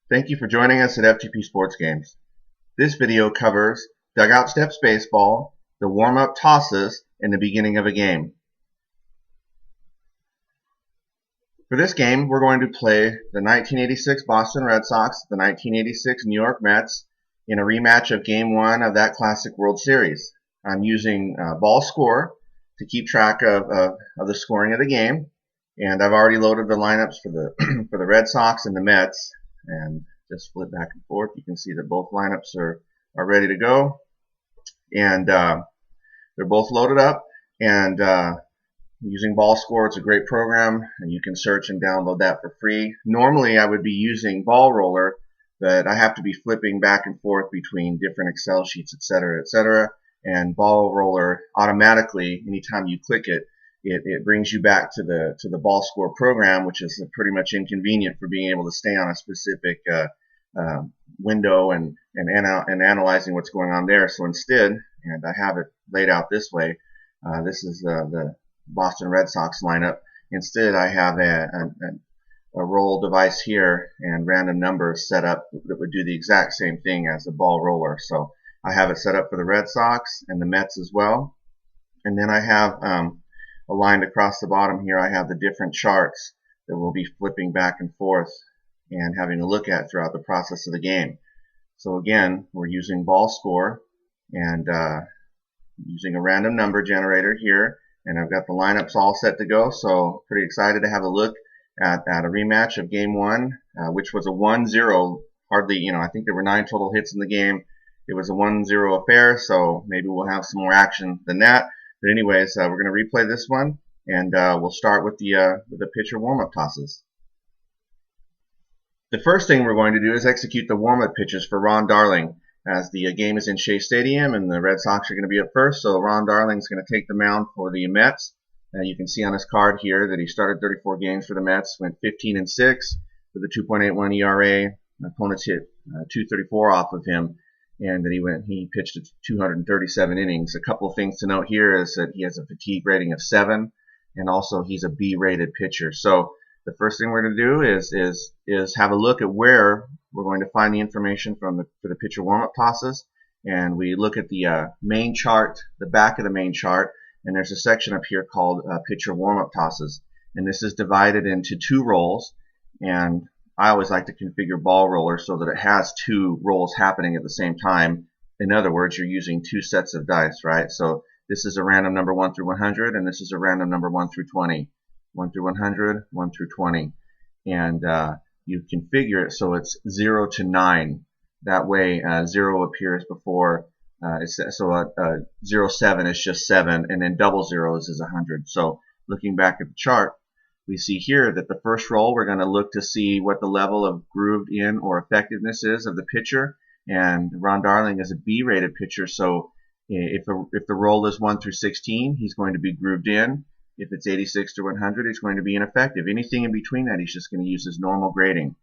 Thank you for joining us at FTP Sports Games. This video covers Dugout Steps Baseball, the warm-up tosses, and the beginning of a game. For this game, we're going to play the 1986 Boston Red Sox, the 1986 New York Mets, in a rematch of Game 1 of that classic World Series. I'm using ball score to keep track of the scoring of the game, and I've already loaded the lineups for the for the Red Sox and the Mets, and just flip back and forth. You can see that both lineups are ready to go, and they're both loaded up. And using Ball Score, it's a great program, and you can search and download that for free. Normally, I would be using Ball Roller, but I have to be flipping back and forth between different Excel sheets, etc., etc. And Ball Roller automatically, anytime you click it, it brings you back to the Ball Score program, which is pretty much inconvenient for being able to stay on a specific window and analyzing what's going on there. So instead, and I have it laid out this way, this is the Boston Red Sox lineup. Instead, I have a roll device here and random numbers set up that would do the exact same thing as the ball roller. So I have it set up for the Red Sox and the Mets as well. And then I have aligned across the bottom here, I have the different charts that we'll be flipping back and forth and having a look at throughout the process of the game. So again, we're using Ball Score and using a random number generator here, and I've got the lineups all set to go. So pretty excited to have a look at a rematch of Game 1, which was a 1-0. Hardly, I think there were 9 total hits in the game. It was a 1-0 affair, so maybe we'll have some more action than that. But anyways, we're going to replay this one, and we'll start with the pitcher warm-up tosses. The first thing we're going to do is execute the warm-up pitches for Ron Darling, as the game is in Shea Stadium and the Red Sox are going to be up first. So Ron Darling's going to take the mound for the Mets. You can see on his card here that he started 34 games for the Mets, went 15-6 with a 2.81 ERA. Opponents hit 234 off of him, and then he pitched 237 innings. A couple of things to note here is that he has a fatigue rating of 7, and also he's a B-rated pitcher. So the first thing we're going to do is have a look at where we're going to find the information for the pitcher warm-up tosses, and we look at the main chart, the back of the main chart, and there's a section up here called pitcher warm-up tosses, and this is divided into 2 rolls, and I always like to configure Ball Roller so that it has 2 rolls happening at the same time. In other words, you're using 2 sets of dice, right? So this is a random number 1 through 100, and this is a random number 1 through 20. 1 through 100, 1 through 20. And you configure it so it's 0 to 9. That way 0 appears before, so 07 is just 7, and then double zeros is 100. So looking back at the chart, we see here that the first roll, we're going to look to see what the level of grooved in or effectiveness is of the pitcher. And Ron Darling is a B-rated pitcher, so if the roll is 1 through 16, he's going to be grooved in. If it's 86 to 100, it's going to be ineffective. Anything in between that, he's just going to use his normal grading.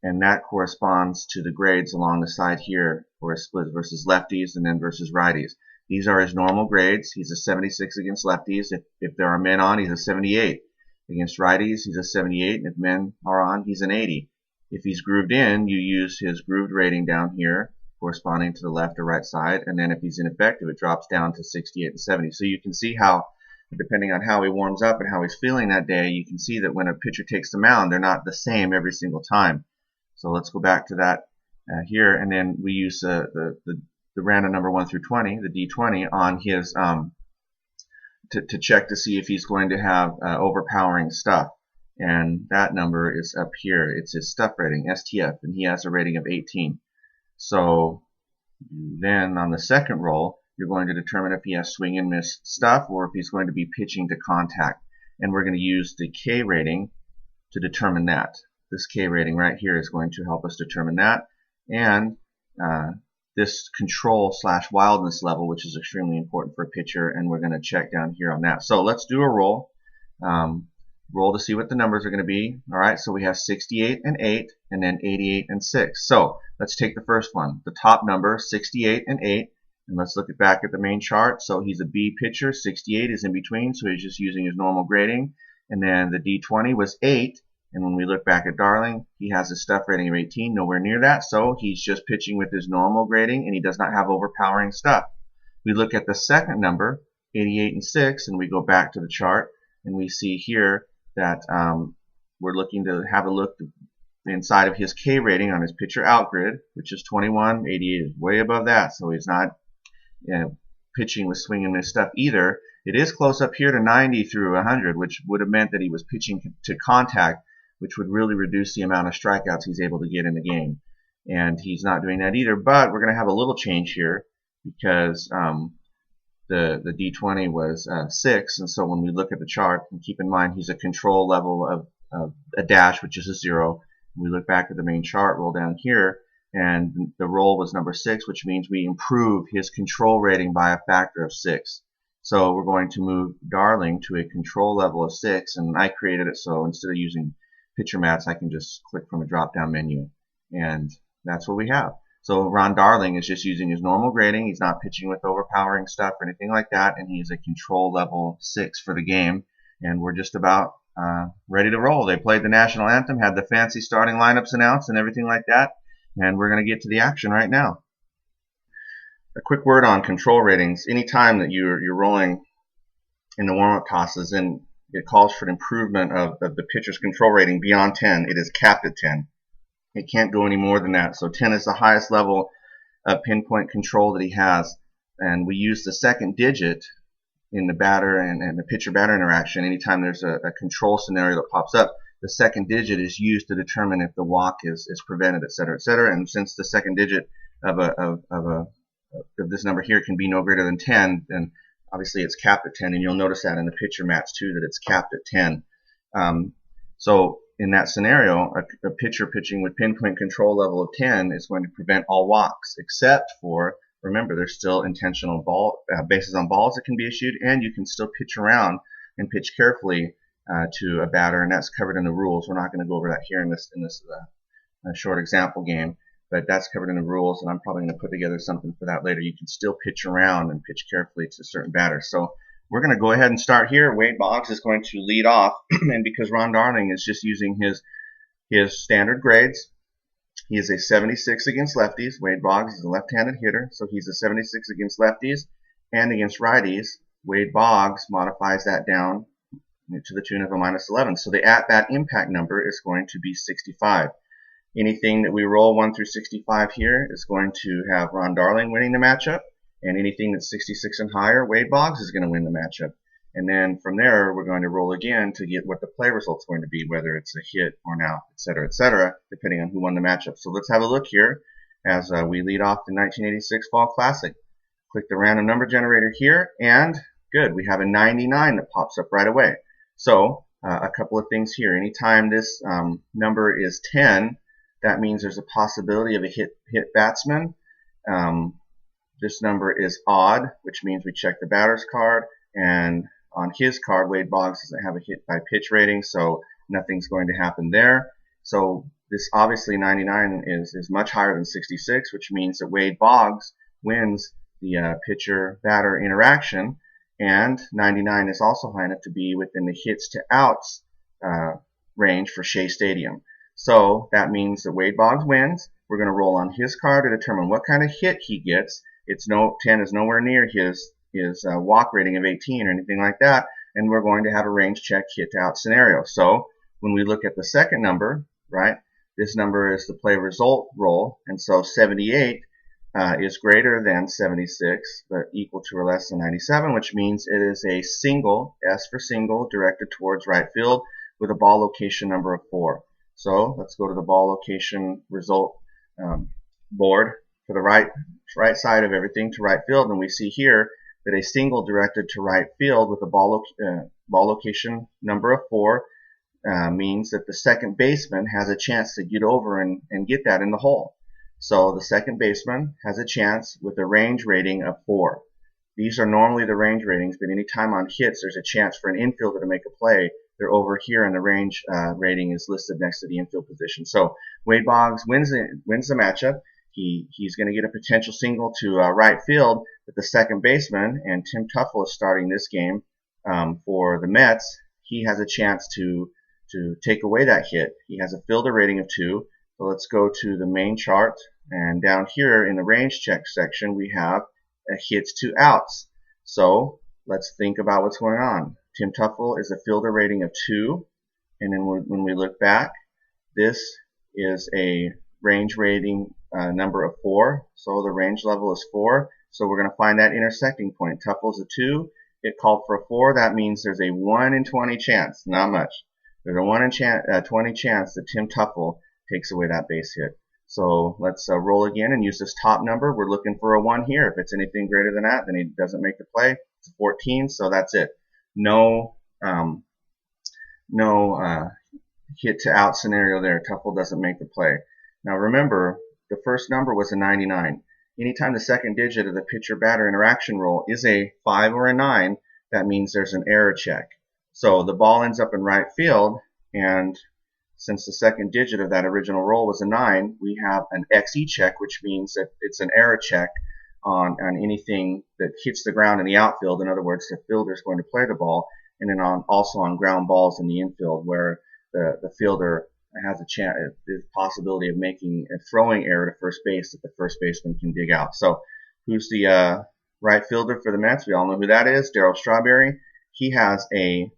And that corresponds to the grades along the side here for a split versus lefties and then versus righties. These are his normal grades. He's a 76 against lefties. If there are men on, he's a 78. Against righties, he's a 78. And if men are on, he's an 80. If he's grooved in, you use his grooved rating down here corresponding to the left or right side. And then if he's ineffective, it drops down to 68 and 70. So you can see how, depending on how he warms up and how he's feeling that day, you can see that when a pitcher takes the mound, they're not the same every single time. So let's go back to that here, and then we use the random number 1 through 20, the D20, on his to check to see if he's going to have overpowering stuff. And that number is up here. It's his stuff rating, STF, and he has a rating of 18. So then on the second roll, you're going to determine if he has swing and miss stuff or if he's going to be pitching to contact. And we're going to use the K rating to determine that. This K rating right here is going to help us determine that. And this control / wildness level, which is extremely important for a pitcher, and we're going to check down here on that. So let's do a roll. Roll to see what the numbers are going to be. All right, so we have 68 and 8, and then 88 and 6. So let's take the first one. The top number, 68 and 8. And let's look back at the main chart. So he's a B pitcher. 68 is in between, so he's just using his normal grading. And then the D20 was 8, And when we look back at Darling, he has a stuff rating of 18, nowhere near that, so he's just pitching with his normal grading, and he does not have overpowering stuff. We look at the second number, 88 and 6, and we go back to the chart, and we see here that we're looking to have a look inside of his K rating on his pitcher out grid, which is 21. 88 is way above that, so he's not pitching with swing and miss stuff either. It is close up here to 90 through 100, which would have meant that he was pitching to contact, which would really reduce the amount of strikeouts he's able to get in the game. And he's not doing that either, but we're going to have a little change here because the D20 was 6, and so when we look at the chart, and keep in mind he's a control level of a dash, which is a 0. We look back at the main chart, roll down here, and the roll was number 6, which means we improve his control rating by a factor of 6. So we're going to move Darling to a control level of 6, and I created it so instead of using pitcher mats, I can just click from a drop-down menu, and that's what we have. So Ron Darling is just using his normal grading. He's not pitching with overpowering stuff or anything like that, and he's a control level 6 for the game, and we're just about ready to roll. They played the national anthem, had the fancy starting lineups announced and everything like that, and we're going to get to the action right now. A quick word on control ratings. Anytime that you're rolling in the warm-up tosses, and it calls for an improvement of the pitcher's control rating beyond 10. It is capped at 10. It can't go any more than that. So 10 is the highest level of pinpoint control that he has, and we use the second digit in the batter and the pitcher-batter interaction. Anytime there's a control scenario that pops up, the second digit is used to determine if the walk is prevented, etc., etc. And since the second digit of this number here can be no greater than 10, then obviously it's capped at 10, and you'll notice that in the pitcher mats too, that it's capped at 10. So in that scenario, a pitcher pitching with pinpoint control level of 10 is going to prevent all walks, except for, remember, there's still intentional bases on balls that can be issued, and you can still pitch around and pitch carefully to a batter, and that's covered in the rules. We're not going to go over that here in this short example game, but that's covered in the rules, and I'm probably going to put together something for that later. You can still pitch around and pitch carefully to certain batters. So we're going to go ahead and start here. Wade Boggs is going to lead off, and because Ron Darling is just using his standard grades, he is a 76 against lefties. Wade Boggs is a left-handed hitter, so he's a 76 against lefties and against righties. Wade Boggs modifies that down to the tune of a -11. So the at-bat impact number is going to be 65. Anything that we roll 1 through 65 here is going to have Ron Darling winning the matchup, and anything that's 66 and higher, Wade Boggs is going to win the matchup. And then from there, we're going to roll again to get what the play result's going to be, whether it's a hit or an out, etc., depending on who won the matchup. So let's have a look here as we lead off the 1986 Fall Classic. Click the random number generator here, and good, we have a 99 that pops up right away. So a couple of things here. Anytime this number is 10, that means there's a possibility of a hit batsman. This number is odd, which means we check the batter's card, and on his card, Wade Boggs doesn't have a hit by pitch rating, so nothing's going to happen there. So this obviously 99 is much higher than 66, which means that Wade Boggs wins the pitcher-batter interaction, and 99 is also high enough to be within the hits to outs range for Shea Stadium. So that means that Wade Boggs wins. We're going to roll on his card to determine what kind of hit he gets. 10 is nowhere near his walk rating of 18 or anything like that, and we're going to have a range check hit to out scenario. So when we look at the second number, right, this number is the play result roll, and so 78 is greater than 76, but equal to or less than 97, which means it is a single, S for single, directed towards right field with a ball location number of 4. So let's go to the ball location result board for the right side of everything to right field, and we see here that a single directed to right field with a ball location number of 4 means that the second baseman has a chance to get over and get that in the hole. So the second baseman has a chance with a range rating of 4. These are normally the range ratings, but anytime on hits there's a chance for an infielder to make a play, they're over here, and the range rating is listed next to the infield position. So Wade Boggs wins the matchup. He's going to get a potential single to right field, but the second baseman, and Tim Tuffle is starting this game for the Mets, he has a chance to to take away that hit. He has a fielder rating of 2. So let's go to the main chart, and down here in the range check section we have a hits to outs. So let's think about what's going on. Tim Tuffle is a fielder rating of 2, and then when we look back, this is a range rating number of 4, so the range level is 4. So we're going to find that intersecting point. Tuffle's a 2, it called for a 4. That means there's a 1 in 20 chance, not much. There's a 1 in 20 chance that Tim Tuffle takes away that base hit. So let's roll again and use this top number. We're looking for a 1 here. If it's anything greater than that, then he doesn't make the play. It's 14, so that's it. No hit to out scenario there. Tuffle doesn't make the play. Now remember, the first number was a 99. Anytime the second digit of the pitcher-batter interaction roll is a 5 or a 9, that means there's an error check. So the ball ends up in right field, and since the second digit of that original roll was a 9, we have an XE check, which means that it's an error check on anything that hits the ground in the outfield. In other words, the fielder is going to play the ball, and then also on ground balls in the infield where the fielder has the possibility of making a throwing error to first base that the first baseman can dig out. So who's the right fielder for the Mets? We all know who that is, Darryl Strawberry. He has a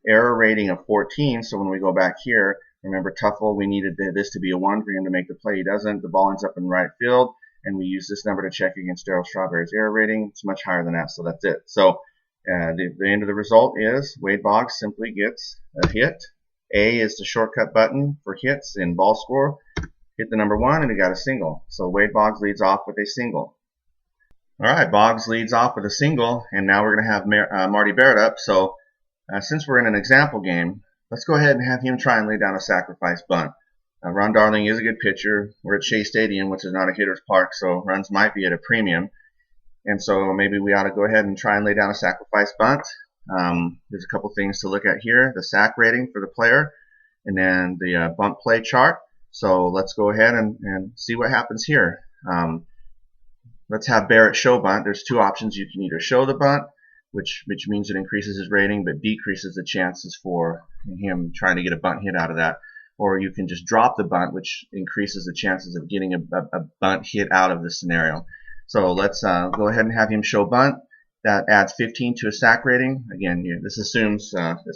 error rating of 14, so when we go back here, remember Tuffle, we needed this to be a 1 for him to make the play. He doesn't. The ball ends up in right field, and we use this number to check against Darryl Strawberry's error rating. It's much higher than that, so that's it. So the end of the result is Wade Boggs simply gets a hit. A is the shortcut button for hits in ball score. Hit the number 1, and he got a single. So Wade Boggs leads off with a single. All right, Boggs leads off with a single, and now we're going to have Marty Barrett up. So since we're in an example game, let's go ahead and have him try and lay down a sacrifice bunt. Ron Darling is a good pitcher. We're at Shea Stadium, which is not a hitter's park, so runs might be at a premium. And so maybe we ought to go ahead and try and lay down a sacrifice bunt. There's a couple things to look at here. The sac rating for the player, and then the bunt play chart. So let's go ahead and see what happens here. Let's have Barrett show bunt. There's 2 options. You can either show the bunt, which means it increases his rating but decreases the chances for him trying to get a bunt hit out of that. Or you can just drop the bunt, which increases the chances of getting a bunt hit out of the scenario. So let's go ahead and have him show bunt. That adds 15 to a sac rating. Again, this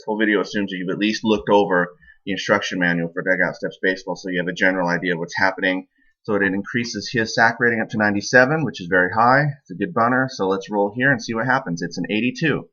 whole video assumes that you've at least looked over the instruction manual for Dugout Steps Baseball, so you have a general idea of what's happening. So it increases his sac rating up to 97, which is very high. It's a good bunter. So let's roll here and see what happens. It's an 82.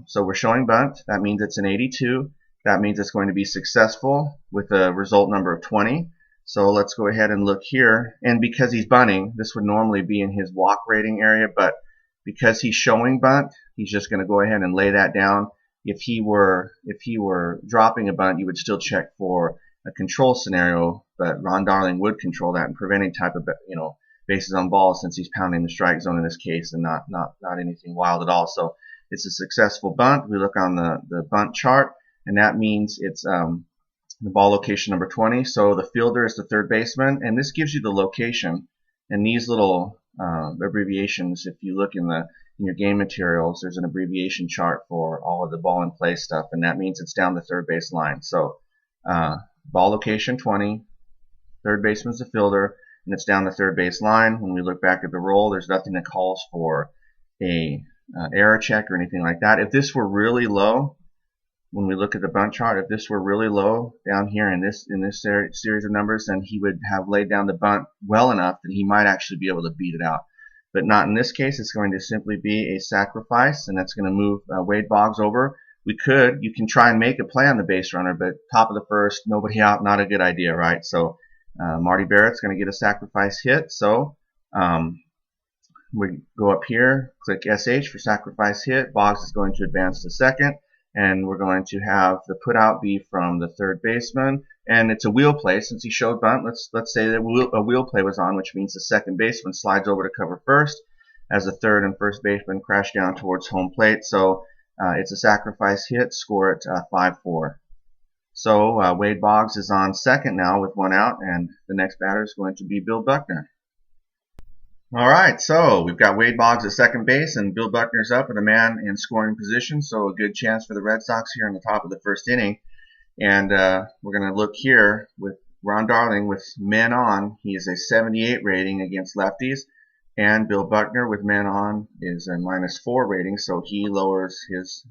So we're showing bunt. That means it's an 82. That means it's going to be successful with a result number of 20. So let's go ahead and look here. And because he's bunting, this would normally be in his walk rating area, but because he's showing bunt, he's just going to go ahead and lay that down. If he were dropping a bunt, you would still check for a control scenario, but Ron Darling would control that and prevent any type of bases on balls, since he's pounding the strike zone in this case and not anything wild at all. So it's a successful bunt. We look on the bunt chart, and that means it's the ball location number 20. So the fielder is the third baseman, and this gives you the location. And these little abbreviations, if you look in your game materials, there's an abbreviation chart for all of the ball in play stuff, and that means it's down the third base line. So ball location 20, third baseman's the fielder, and it's down the third base line. When we look back at the roll, there's nothing that calls for a error check or anything like that. If this were really low, when we look at the bunt chart, if this were really low down here in this series of numbers, then he would have laid down the bunt well enough that he might actually be able to beat it out. But not in this case. It's going to simply be a sacrifice, and that's going to move Wade Boggs over. You can try and make a play on the base runner, but top of the first, nobody out, not a good idea, right? So Marty Barrett's going to get a sacrifice hit. So we go up here, click SH for sacrifice hit. Boggs is going to advance to second, and we're going to have the put out be from the third baseman, and it's a wheel play. Since he showed bunt, let's say that a wheel play was on, which means the second baseman slides over to cover first as the third and first baseman crash down towards home plate. So it's a sacrifice hit. Score it 5-4. So Wade Boggs is on second now with 1 out, and the next batter is going to be Bill Buckner. All right, so we've got Wade Boggs at second base, and Bill Buckner's up with a man in scoring position, so a good chance for the Red Sox here in the top of the first inning. And we're going to look here with Ron Darling with men on. He is a 78 rating against lefties. And Bill Buckner with men on is a -4 rating, so he lowers his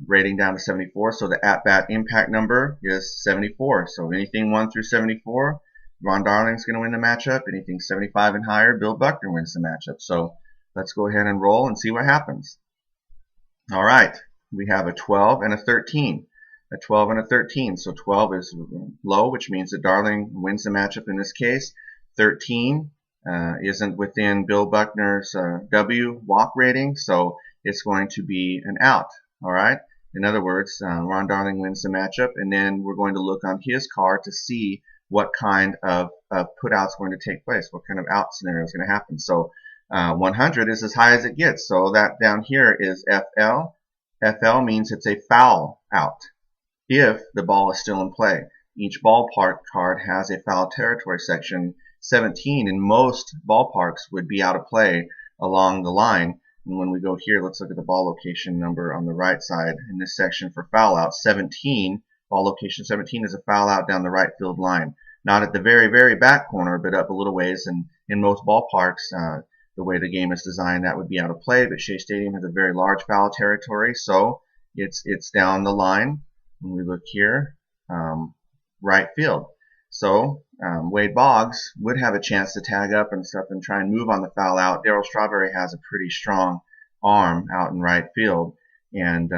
rating down to 74. So the at-bat impact number is 74. So anything 1 through 74, Ron Darling's going to win the matchup. Anything 75 and higher, Bill Buckner wins the matchup. So let's go ahead and roll and see what happens. All right, we have a 12 and a 13. A 12 and a 13. So 12 is low, which means that Darling wins the matchup in this case. 13 isn't within Bill Buckner's W walk rating, so it's going to be an out. All right. In other words, Ron Darling wins the matchup, and then we're going to look on his card to see what kind of put out is going to take place, what kind of out scenario is going to happen. So 100 is as high as it gets. So that down here is FL. FL means it's a foul out if the ball is still in play. Each ballpark card has a foul territory section. 17 in most ballparks would be out of play along the line. And when we go here, let's look at the ball location number on the right side in this section for foul out. 17, ball location 17 is a foul out down the right field line. Not at the very, very back corner, but up a little ways. And in most ballparks, the way the game is designed, that would be out of play. But Shea Stadium has a very large foul territory, so it's down the line. When we look here, right field. So Wade Boggs would have a chance to tag up and stuff and try and move on the foul out. Darryl Strawberry has a pretty strong arm out in right field, and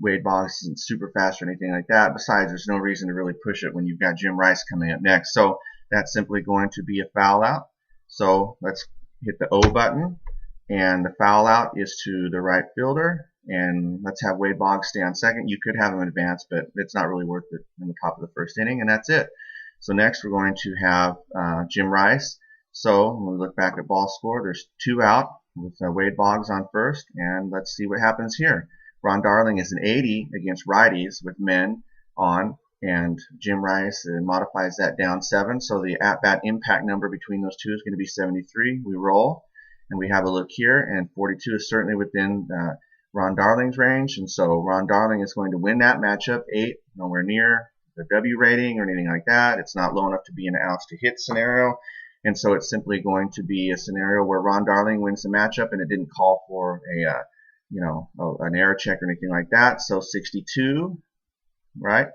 Wade Boggs isn't super fast or anything like that. Besides, there's no reason to really push it when you've got Jim Rice coming up next. So that's simply going to be a foul out. So let's hit the O button, and the foul out is to the right fielder. And let's have Wade Boggs stay on second. You could have him advance, but it's not really worth it in the top of the first inning, and that's it. So next we're going to have Jim Rice. So when we look back at ball score, there's 2 out with Wade Boggs on first, and let's see what happens here. Ron Darling is an 80 against righties with men on, and Jim Rice modifies that down 7. So the at-bat impact number between those two is going to be 73. We roll, and we have a look here, and 42 is certainly within Ron Darling's range, and so Ron Darling is going to win that matchup. 8, nowhere near the W rating or anything like that. It's not low enough to be an outs to hit scenario, and so it's simply going to be a scenario where Ron Darling wins the matchup, and it didn't call for a an error check or anything like that. So 62, right,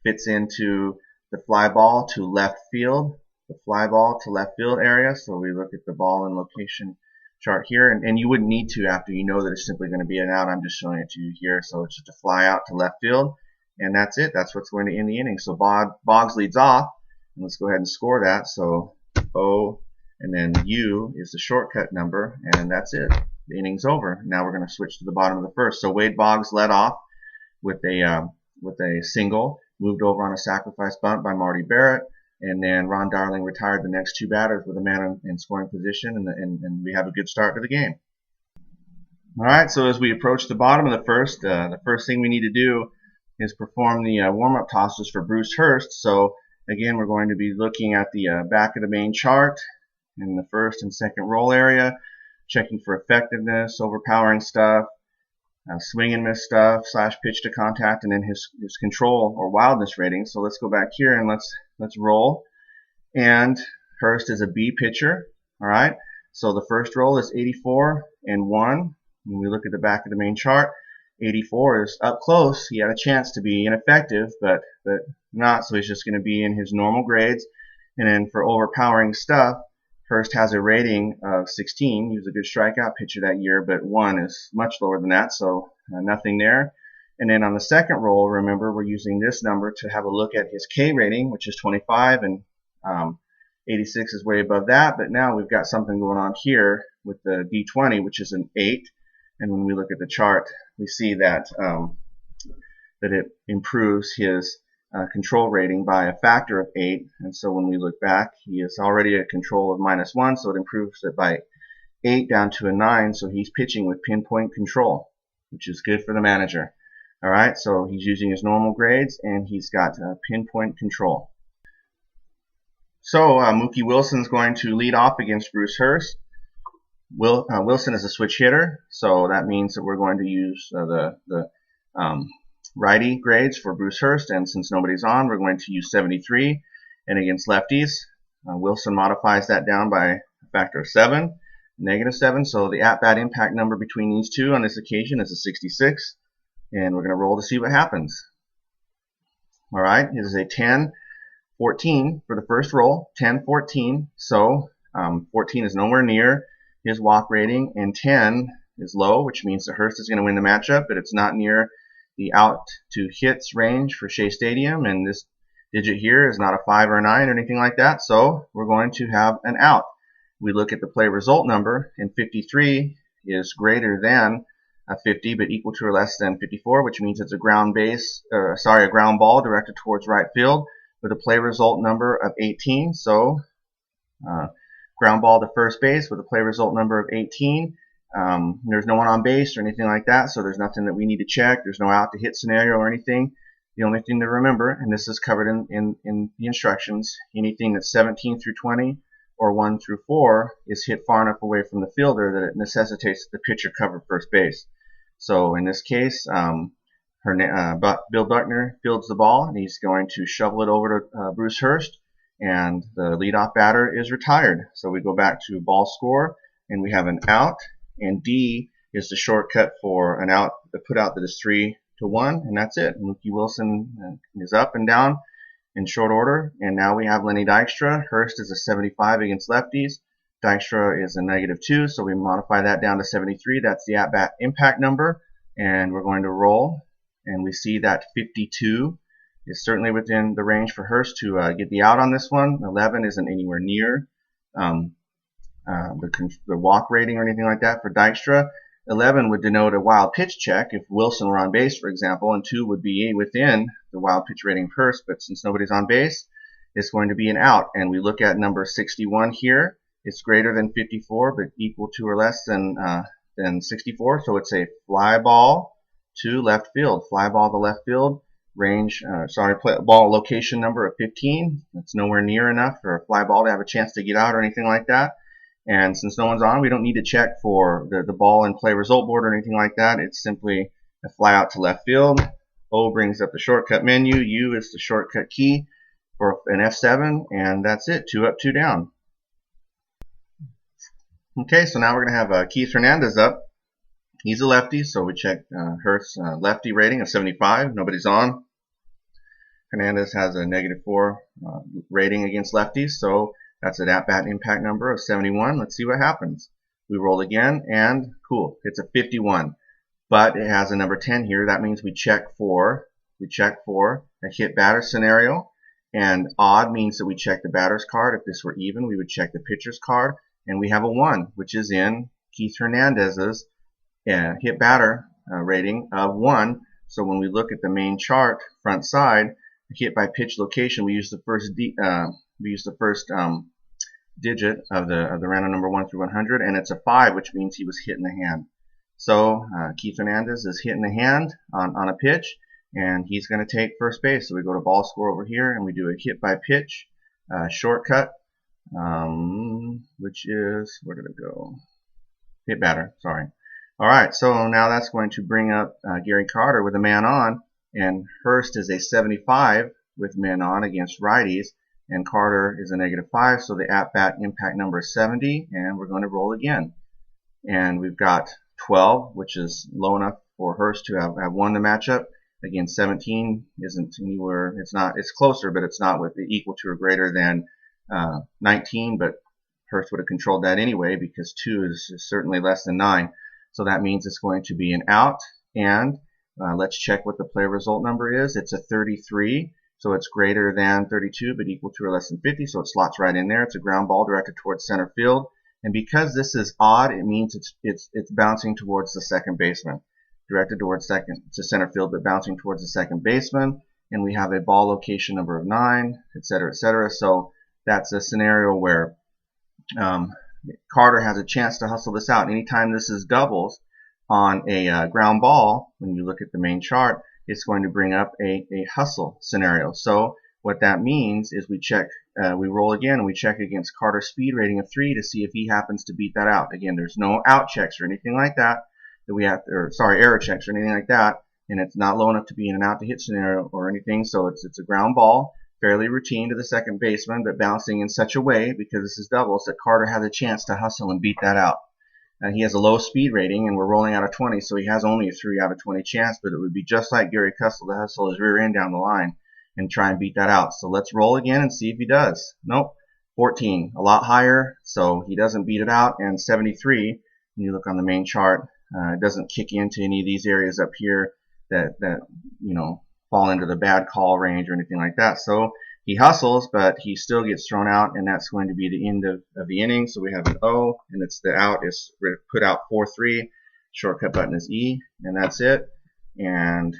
fits into the fly ball to left field, the fly ball to left field area. So we look at the ball and location chart here, and you wouldn't need to after you know that it's simply going to be an out. I'm just showing it to you here. So it's just a fly out to left field, and that's it. That's what's going to end the inning. So Boggs leads off, and let's go ahead and score that. So O, and then U is the shortcut number, and that's it. The inning's over. Now we're going to switch to the bottom of the first. So Wade Boggs led off with a single, moved over on a sacrifice bunt by Marty Barrett. And then Ron Darling retired the next 2 batters with a man in scoring position, and we have a good start to the game. All right, so as we approach the bottom of the first thing we need to do is perform the warm-up tosses for Bruce Hurst. So again, we're going to be looking at the back of the main chart in the first and second roll area, checking for effectiveness, overpowering stuff, swing and miss stuff, slash pitch to contact, and then his control or wildness rating. So let's go back here and let's roll. And Hurst is a B pitcher. All right. So the first roll is 84 and 1. When we look at the back of the main chart, 84 is up close. He had a chance to be ineffective, but not. So he's just going to be in his normal grades. And then for overpowering stuff, Hurst has a rating of 16. He was a good strikeout pitcher that year, but 1 is much lower than that, so nothing there. And then on the second roll, remember, we're using this number to have a look at his K rating, which is 25, and 86 is way above that. But now we've got something going on here with the D20, which is an 8. And when we look at the chart, we see that that it improves his control rating by a factor of 8, and so when we look back, he is already a control of -1, so it improves it by 8 down to a 9, so he's pitching with pinpoint control, which is good for the manager. All right, so he's using his normal grades, and he's got pinpoint control. So Mookie Wilson's going to lead off against Bruce Hurst. Wilson is a switch hitter, so that means that we're going to use the righty grades for Bruce Hurst, and since nobody's on, we're going to use 73. And against lefties, Wilson modifies that down by a factor of 7, -7. So the at-bat impact number between these two on this occasion is a 66. And we're going to roll to see what happens. All right, it is a 10-14 for the first roll, 10-14. So 14 is nowhere near his walk rating, and 10 is low, which means that Hurst is going to win the matchup, but it's not near the out to hits range for Shea Stadium, and this digit here is not a 5 or a 9 or anything like that, so we're going to have an out. We look at the play result number, and 53 is greater than 50, but equal to or less than 54, which means it's a ground ball directed towards right field with a play result number of 18. So ground ball to first base with a play result number of 18. There's no one on base or anything like that, so there's nothing that we need to check. There's no out to hit scenario or anything. The only thing to remember, and this is covered in the instructions, anything that's 17 through 20 or 1 through 4 is hit far enough away from the fielder that it necessitates the pitcher cover first base. So in this case, Bill Buckner fields the ball, and he's going to shovel it over to Bruce Hurst, and the leadoff batter is retired. So we go back to ball score, and we have an out, and D is the shortcut for an out, the put out that is 3-1, and that's it. Mookie Wilson is up and down in short order, and now we have Lenny Dykstra. Hurst is a 75 against lefties. Dykstra is a -2, so we modify that down to 73. That's the at-bat impact number, and we're going to roll, and we see that 52 is certainly within the range for Hurst to get the out on this one. 11 isn't anywhere near the walk rating or anything like that for Dykstra. 11 would denote a wild pitch check if Wilson were on base, for example, and 2 would be within the wild pitch rating of Hurst, but since nobody's on base, it's going to be an out. And we look at number 61 here. It's greater than 54, but equal to or less than 64, so it's a fly ball to left field. Fly ball to left field, ball location number of 15. It's nowhere near enough for a fly ball to have a chance to get out or anything like that. And since no one's on, we don't need to check for the ball and play result board or anything like that. It's simply a fly out to left field. O brings up the shortcut menu. U is the shortcut key for an F7, and that's it. 2 up, 2 down. Okay, so now we're going to have Keith Hernandez up. He's a lefty, so we check Hurst's lefty rating of 75. Nobody's on. Hernandez has a -4 rating against lefties, so that's an at-bat impact number of 71. Let's see what happens. We roll again, and cool, it's a 51. But it has a number 10 here. That means we check for a hit batter scenario, and odd means that we check the batter's card. If this were even, we would check the pitcher's card, and we have a 1, which is in Keith Hernandez's hit batter rating of 1. So when we look at the main chart, front side, hit by pitch location, we use the first digit of the random number 1 through 100, and it's a 5, which means he was hit in the hand. So Keith Hernandez is hit in the hand on a pitch, and he's going to take first base. So we go to ball score over here, and we do a hit by pitch shortcut, which is, where did it go? Hit batter, sorry. All right, so now that's going to bring up Gary Carter with a man on, and Hurst is a 75 with men on against righties, and Carter is a -5, so the at-bat impact number is 70, and we're going to roll again. And we've got 12, which is low enough for Hurst to have won the matchup. Again, 17 isn't anywhere, it's closer, but it's not equal to or greater than 19, but Hurst would have controlled that anyway because 2 is certainly less than 9. So that means it's going to be an out, and let's check what the play result number is. It's a 33. So it's greater than 32, but equal to or less than 50, so it slots right in there. It's a ground ball directed towards center field, and because this is odd, it means it's bouncing towards the second baseman, directed towards center field, but bouncing towards the second baseman. And we have a ball location number of 9, etc., etc. So that's a scenario where Carter has a chance to hustle this out. Anytime this is doubles on a ground ball, when you look at the main chart, it's going to bring up a hustle scenario. So what that means is we roll again, and we check against Carter's speed rating of 3 to see if he happens to beat that out. Again, there's no out checks or anything like that we have, error checks or anything like that. and it's not low enough to be in an out to hit scenario or anything, so it's a ground ball, fairly routine to the second baseman, but bouncing in such a way, because this is doubles, that Carter has a chance to hustle and beat that out. He has a low speed rating, and we're rolling out of 20, so he has only a 3 out of 20 chance, but it would be just like Gary Kessel to hustle his rear end down the line and try and beat that out. So let's roll again and see if he does. Nope. 14, a lot higher, so he doesn't beat it out, and 73, when you look on the main chart, it doesn't kick into any of these areas up here that fall into the bad call range or anything like that. So he hustles, but he still gets thrown out, and that's going to be the end of the inning. So we have an O, and it's the out is put out 4-3. Shortcut button is E, and that's it. And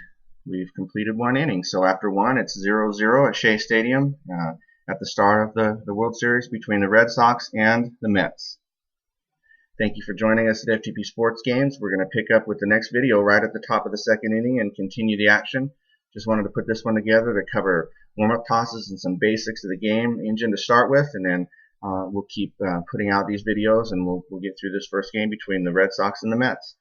we've completed one inning. So after one, it's 0-0 at Shea Stadium at the start of the World Series between the Red Sox and the Mets. Thank you for joining us at FTP Sports Games. We're going to pick up with the next video right at the top of the second inning and continue the action. Just wanted to put this one together to cover warm-up tosses and some basics of the game engine to start with, and then we'll keep putting out these videos, and we'll get through this first game between the Red Sox and the Mets.